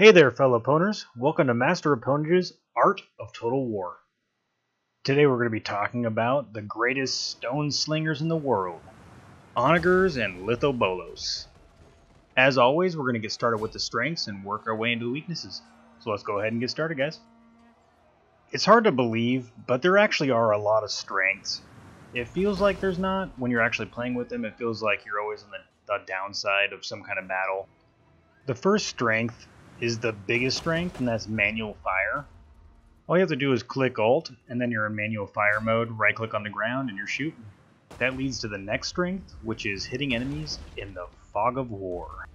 Hey there, fellow pwners. Welcome to MasterofPwnage's Art of Total War. Today we're going to be talking about the greatest stone slingers in the world, Onagers and Lithobolos. As always, we're going to get started with the strengths and work our way into the weaknesses. So let's go ahead and get started, guys. It's hard to believe, but there actually are a lot of strengths. It feels like there's not. When you're actually playing with them, it feels like you're always on the downside of some kind of battle. The first strength is the biggest strength, and that's manual fire. All you have to do is click Alt, and then you're in manual fire mode, right click on the ground, and you're shooting. That leads to the next strength, which is hitting enemies in the fog of war.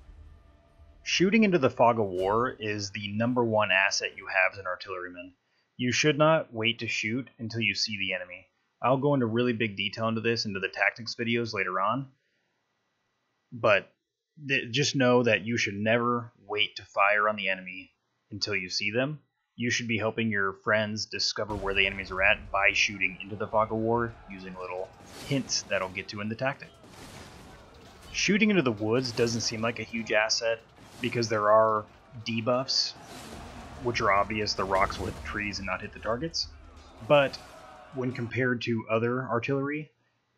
Shooting into the fog of war is the #1 asset you have as an artilleryman. You should not wait to shoot until you see the enemy. I'll go into really big detail into this into the tactics videos later on, but just know that you should never wait to fire on the enemy until you see them. You should be helping your friends discover where the enemies are at by shooting into the fog of war using little hints that'll get to in the tactic. Shooting into the woods doesn't seem like a huge asset because there are debuffs, which are obvious. The rocks will hit the trees and not hit the targets. But when compared to other artillery,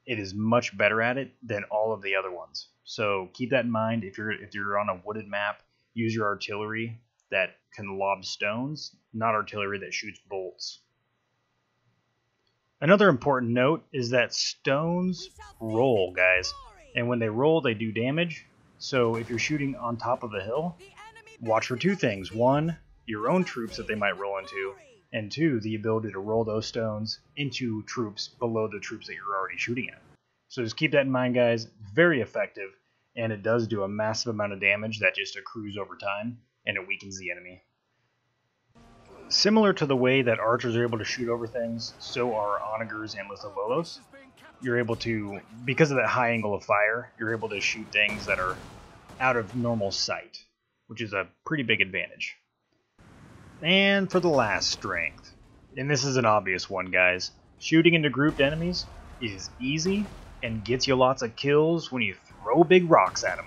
it is much better at it than all of the other ones. So keep that in mind. If you're on a wooded map, use your artillery that can lob stones, not artillery that shoots bolts. Another important note is that stones roll, guys. And when they roll, they do damage. So if you're shooting on top of a hill, watch for two things. One, your own troops that they might roll into, and two, the ability to roll those stones into troops below the troops that you're already shooting at. So just keep that in mind, guys. Very effective, and it does do a massive amount of damage that just accrues over time, and it weakens the enemy. Similar to the way that archers are able to shoot over things, so are onagers and Lithobolos. You're able to, because of that high angle of fire, you're able to shoot things that are out of normal sight, which is a pretty big advantage. And for the last strength, and this is an obvious one, guys, shooting into grouped enemies is easy and gets you lots of kills when you throw big rocks at them.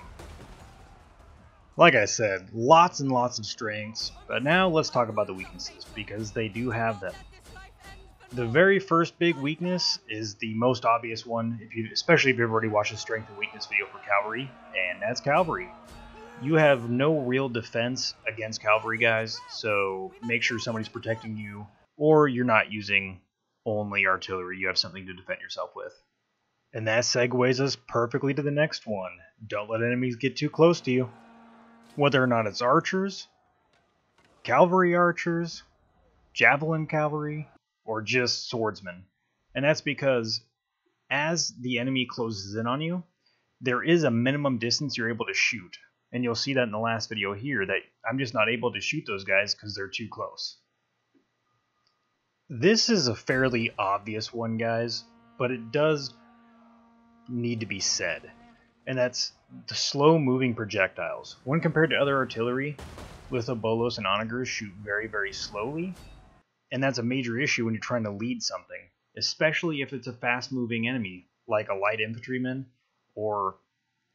Like I said, lots and lots of strengths, but now let's talk about the weaknesses, because they do have them. The very first big weakness is the most obvious one, especially if you've already watched the strength and weakness video for Cavalry, and that's Cavalry. You have no real defense against Cavalry, guys, so make sure somebody's protecting you, or you're not using only artillery. You have something to defend yourself with. And that segues us perfectly to the next one. Don't let enemies get too close to you. Whether or not it's archers, cavalry archers, javelin cavalry, or just swordsmen. And that's because as the enemy closes in on you, there is a minimum distance you're able to shoot. And you'll see that in the last video here, that I'm just not able to shoot those guys because they're too close. This is a fairly obvious one, guys, but it does need to be said. And that's the slow-moving projectiles. When compared to other artillery, Lithobolos and onagers shoot very, very slowly. And that's a major issue when you're trying to lead something, especially if it's a fast-moving enemy, like a light infantryman, or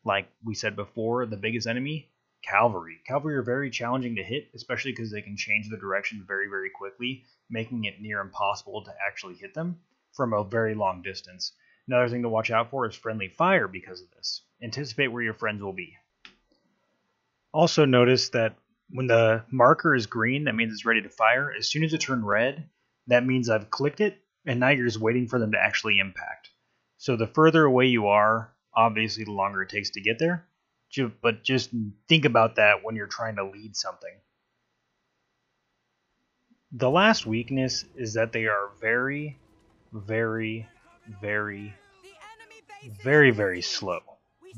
like we said before, the biggest enemy, Cavalry. Cavalry are very challenging to hit, especially because they can change the direction very, very quickly, making it near impossible to actually hit them from a very long distance. Another thing to watch out for is friendly fire because of this. Anticipate where your friends will be. Also notice that when the marker is green, that means it's ready to fire. As soon as it turns red, that means I've clicked it, and now you're just waiting for them to actually impact. So the further away you are, obviously the longer it takes to get there, but just think about that when you're trying to lead something. The last weakness is that they are very, very, very, very, very slow.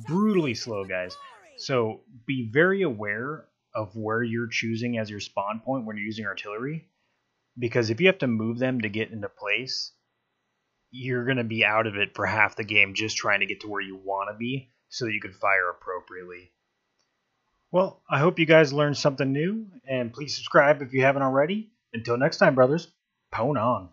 Brutally slow, guys. So be very aware of where you're choosing as your spawn point when you're using artillery, because if you have to move them to get into place, you're going to be out of it for half the game just trying to get to where you want to be so that you can fire appropriately. Well, I hope you guys learned something new, and please subscribe if you haven't already. Until next time, brothers, pwn on.